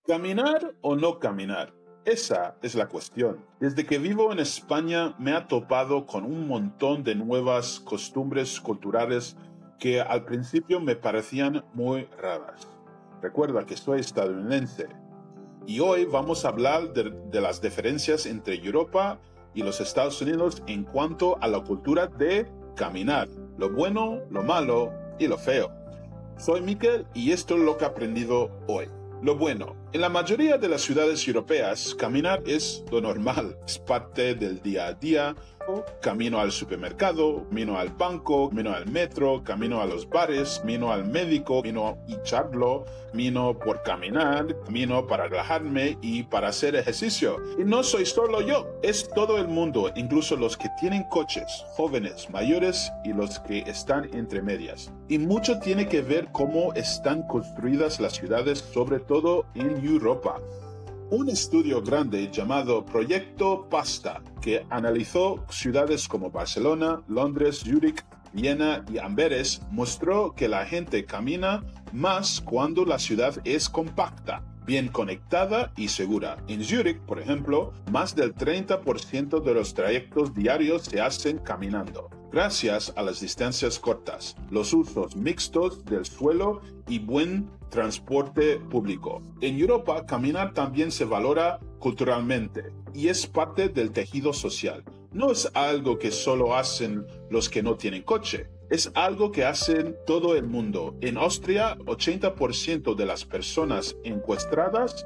¿Caminar o no caminar? Esa es la cuestión. Desde que vivo en España me he topado con un montón de nuevas costumbres culturales que al principio me parecían muy raras. Recuerda que soy estadounidense y hoy vamos a hablar de las diferencias entre Europa y los Estados Unidos en cuanto a la cultura de caminar, lo bueno, lo malo y lo feo. Soy Mikel y esto es lo que he aprendido hoy. Lo bueno, en la mayoría de las ciudades europeas, caminar es lo normal, es parte del día a día. Camino al supermercado, camino al banco, camino al metro, camino a los bares, camino al médico, camino y charlo, camino por caminar, camino para relajarme y para hacer ejercicio. Y no soy solo yo, es todo el mundo, incluso los que tienen coches, jóvenes, mayores y los que están entre medias. Y mucho tiene que ver cómo están construidas las ciudades, sobre todo en Europa. Un estudio grande llamado Proyecto Pasta, que analizó ciudades como Barcelona, Londres, Zúrich, Viena y Amberes, mostró que la gente camina más cuando la ciudad es compacta, bien conectada y segura. En Zúrich, por ejemplo, más del 30% de los trayectos diarios se hacen caminando, gracias a las distancias cortas, los usos mixtos del suelo y buen transporte público. En Europa, caminar también se valora culturalmente y es parte del tejido social. No es algo que solo hacen los que no tienen coche. Es algo que hacen todo el mundo. En Austria, 80% de las personas encuestadas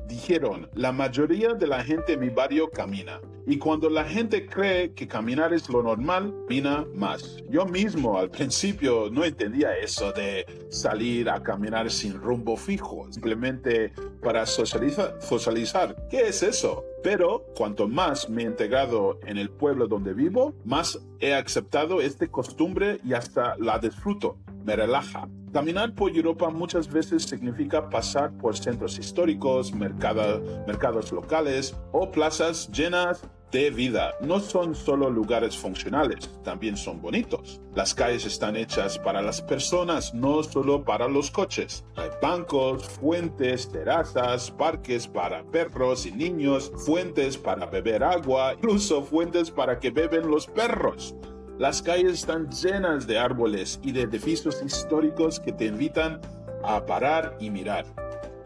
dijeron, la mayoría de la gente en mi barrio camina. Y cuando la gente cree que caminar es lo normal, camina más. Yo mismo al principio no entendía eso de salir a caminar sin rumbo fijo, simplemente para socializar. ¿Qué es eso? Pero cuanto más me he integrado en el pueblo donde vivo, más he aceptado esta costumbre y hasta la disfruto. Me relaja. Caminar por Europa muchas veces significa pasar por centros históricos, mercados locales o plazas llenas de vida. No son solo lugares funcionales, también son bonitos. Las calles están hechas para las personas, no solo para los coches. Hay bancos, fuentes, terrazas, parques para perros y niños, fuentes para beber agua, incluso fuentes para que beben los perros. Las calles están llenas de árboles y de edificios históricos que te invitan a parar y mirar.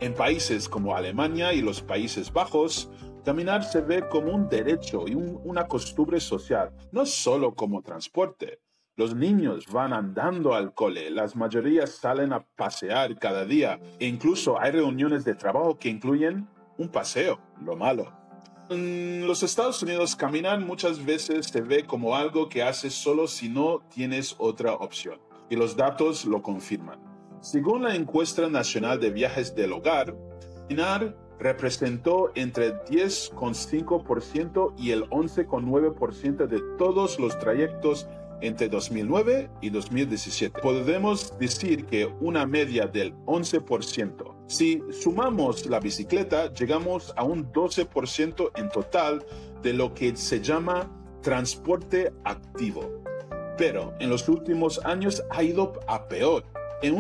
En países como Alemania y los Países Bajos, caminar se ve como un derecho y una costumbre social, no solo como transporte. Los niños van andando al cole, las mayorías salen a pasear cada día e incluso hay reuniones de trabajo que incluyen un paseo, lo malo. En los Estados Unidos, caminar muchas veces se ve como algo que haces solo si no tienes otra opción, y los datos lo confirman. Según la encuesta nacional de viajes del hogar, caminar representó entre 10,5% y el 11,9% de todos los trayectos entre 2009 y 2017. Podemos decir que una media del 11%. Si sumamos la bicicleta, llegamos a un 12% en total de lo que se llama transporte activo. Pero en los últimos años ha ido a peor. En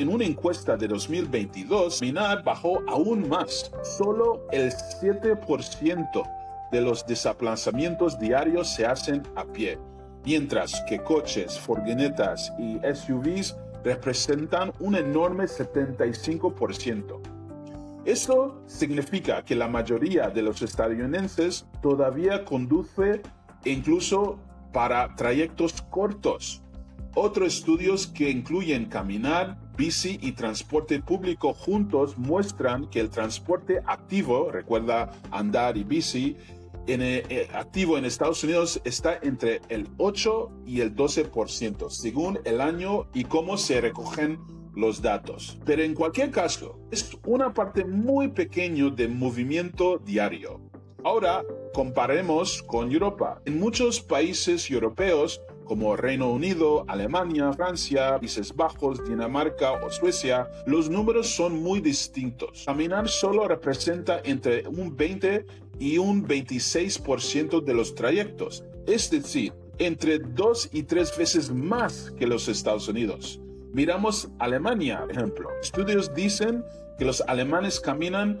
una encuesta de 2022, caminar bajó aún más. Solo el 7% de los desplazamientos diarios se hacen a pie, mientras que coches, furgonetas y SUVs representan un enorme 75%. Esto significa que la mayoría de los estadounidenses todavía conduce incluso para trayectos cortos. Otros estudios que incluyen caminar, bici y transporte público juntos muestran que el transporte activo, recuerda andar y bici, activo en Estados Unidos está entre el 8 y el 12%, según el año y cómo se recogen los datos. Pero en cualquier caso, es una parte muy pequeña de movimiento diario. Ahora, comparemos con Europa. En muchos países europeos, como Reino Unido, Alemania, Francia, Países Bajos, Dinamarca o Suecia, los números son muy distintos. Caminar solo representa entre un 20 y un 26% de los trayectos, es decir, entre 2 y 3 veces más que los Estados Unidos. Miramos Alemania, por ejemplo. Estudios dicen que los alemanes caminan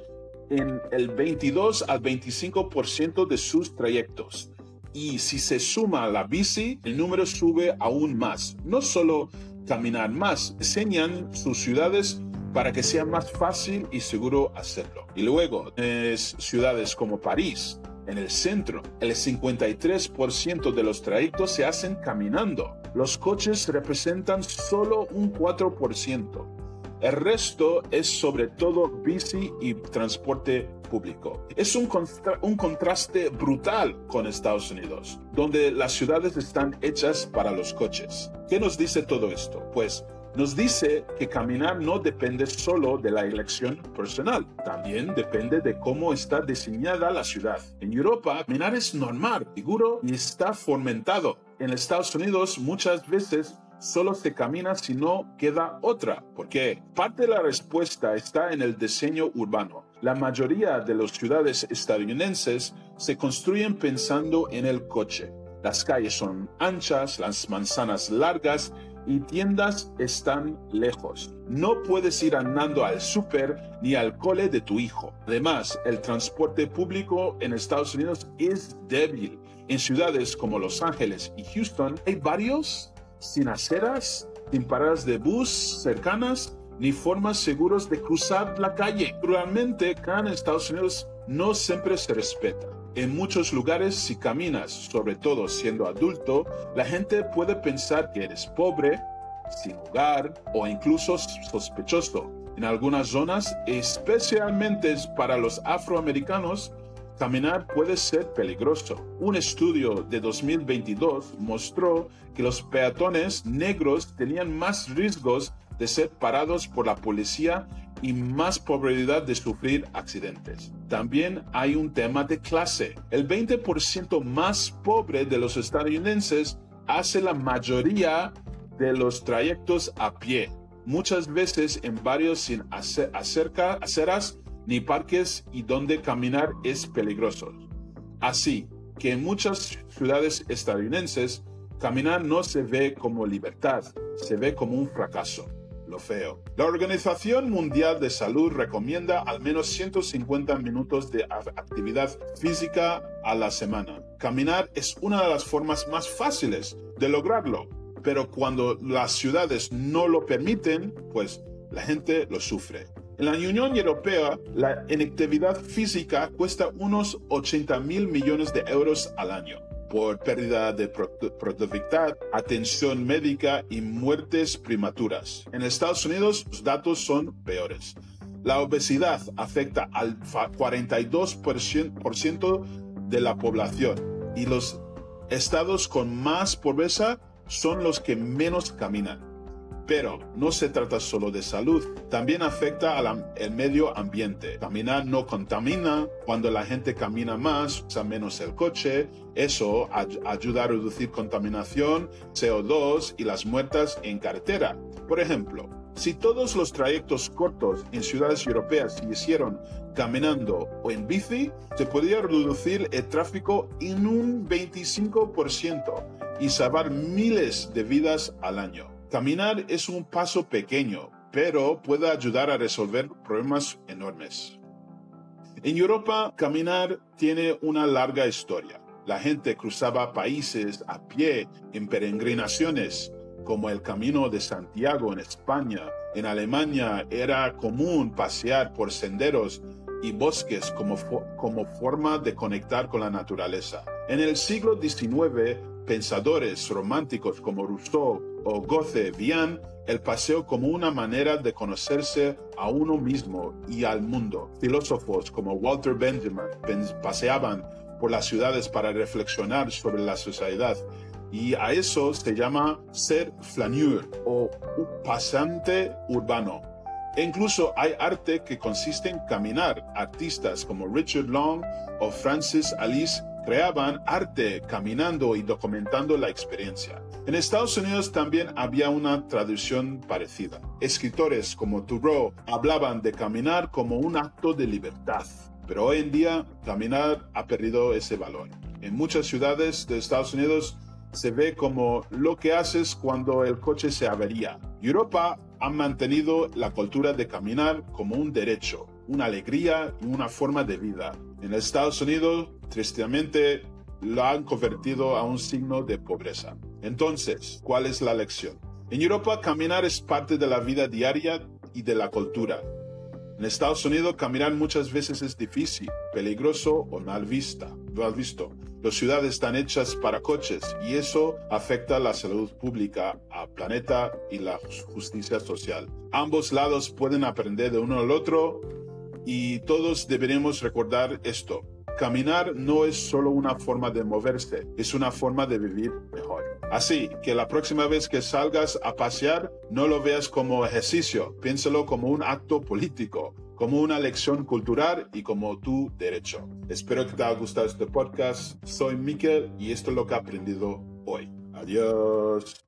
en el 22 al 25% de sus trayectos. Y si se suma la bici, el número sube aún más. No solo caminar más, diseñan sus ciudades para que sea más fácil y seguro hacerlo. Y luego, en ciudades como París, en el centro, el 53% de los trayectos se hacen caminando. Los coches representan solo un 4%. El resto es sobre todo bici y transporte público. Es un contraste brutal con Estados Unidos, donde las ciudades están hechas para los coches. ¿Qué nos dice todo esto? Pues nos dice que caminar no depende solo de la elección personal, también depende de cómo está diseñada la ciudad. En Europa, caminar es normal, seguro y está fomentado. En Estados Unidos, muchas veces solo se camina si no queda otra. ¿Por qué? Parte de la respuesta está en el diseño urbano. La mayoría de las ciudades estadounidenses se construyen pensando en el coche. Las calles son anchas, las manzanas largas y tiendas están lejos. No puedes ir andando al súper ni al cole de tu hijo. Además, el transporte público en Estados Unidos es débil. En ciudades como Los Ángeles y Houston hay varios sin aceras, sin paradas de bus cercanas, ni formas seguras de cruzar la calle. Realmente, acá en Estados Unidos no siempre se respeta. En muchos lugares, si caminas, sobre todo siendo adulto, la gente puede pensar que eres pobre, sin hogar o incluso sospechoso. En algunas zonas, especialmente para los afroamericanos, caminar puede ser peligroso. Un estudio de 2022 mostró que los peatones negros tenían más riesgos de ser parados por la policía y más probabilidad de sufrir accidentes. También hay un tema de clase. El 20% más pobre de los estadounidenses hace la mayoría de los trayectos a pie, muchas veces en barrios sin aceras ni parques y donde caminar es peligroso. Así que en muchas ciudades estadounidenses, caminar no se ve como libertad, se ve como un fracaso. Lo feo. La Organización Mundial de Salud recomienda al menos 150 minutos de actividad física a la semana. Caminar es una de las formas más fáciles de lograrlo, pero cuando las ciudades no lo permiten, pues la gente lo sufre. En la Unión Europea, la inactividad física cuesta unos 80.000 millones de euros al año por pérdida de productividad, atención médica y muertes prematuras. En Estados Unidos, los datos son peores. La obesidad afecta al 42% de la población y los estados con más pobreza son los que menos caminan. Pero no se trata solo de salud, también afecta al medio ambiente. Caminar no contamina, cuando la gente camina más, usa menos el coche, eso ayuda a reducir contaminación, CO2 y las muertes en carretera. Por ejemplo, si todos los trayectos cortos en ciudades europeas se hicieron caminando o en bici, se podría reducir el tráfico en un 25% y salvar miles de vidas al año. Caminar es un paso pequeño, pero puede ayudar a resolver problemas enormes. En Europa, caminar tiene una larga historia. La gente cruzaba países a pie en peregrinaciones, como el Camino de Santiago en España. En Alemania era común pasear por senderos y bosques como forma de conectar con la naturaleza. En el siglo XIX, pensadores románticos como Rousseau o Goethe veían el paseo como una manera de conocerse a uno mismo y al mundo. Filósofos como Walter Benjamin paseaban por las ciudades para reflexionar sobre la sociedad, y a eso se llama ser flaneur o un pasante urbano. E incluso hay arte que consiste en caminar. Artistas como Richard Long o Francis Alice creaban arte caminando y documentando la experiencia. En Estados Unidos también había una tradición parecida. Escritores como Thoreau hablaban de caminar como un acto de libertad, pero hoy en día caminar ha perdido ese valor. En muchas ciudades de Estados Unidos se ve como lo que haces cuando el coche se avería. Europa han mantenido la cultura de caminar como un derecho, una alegría y una forma de vida. En Estados Unidos, tristemente, lo han convertido a un signo de pobreza. Entonces, ¿cuál es la lección? En Europa, caminar es parte de la vida diaria y de la cultura. En Estados Unidos, caminar muchas veces es difícil, peligroso o mal visto. Las ciudades están hechas para coches y eso afecta la salud pública, al planeta y la justicia social. Ambos lados pueden aprender de uno al otro y todos deberemos recordar esto. Caminar no es solo una forma de moverse, es una forma de vivir mejor. Así que la próxima vez que salgas a pasear, no lo veas como ejercicio, piénsalo como un acto político, como una lección cultural y como tu derecho. Espero que te haya gustado este podcast. Soy Miquel y esto es lo que he aprendido hoy. Adiós.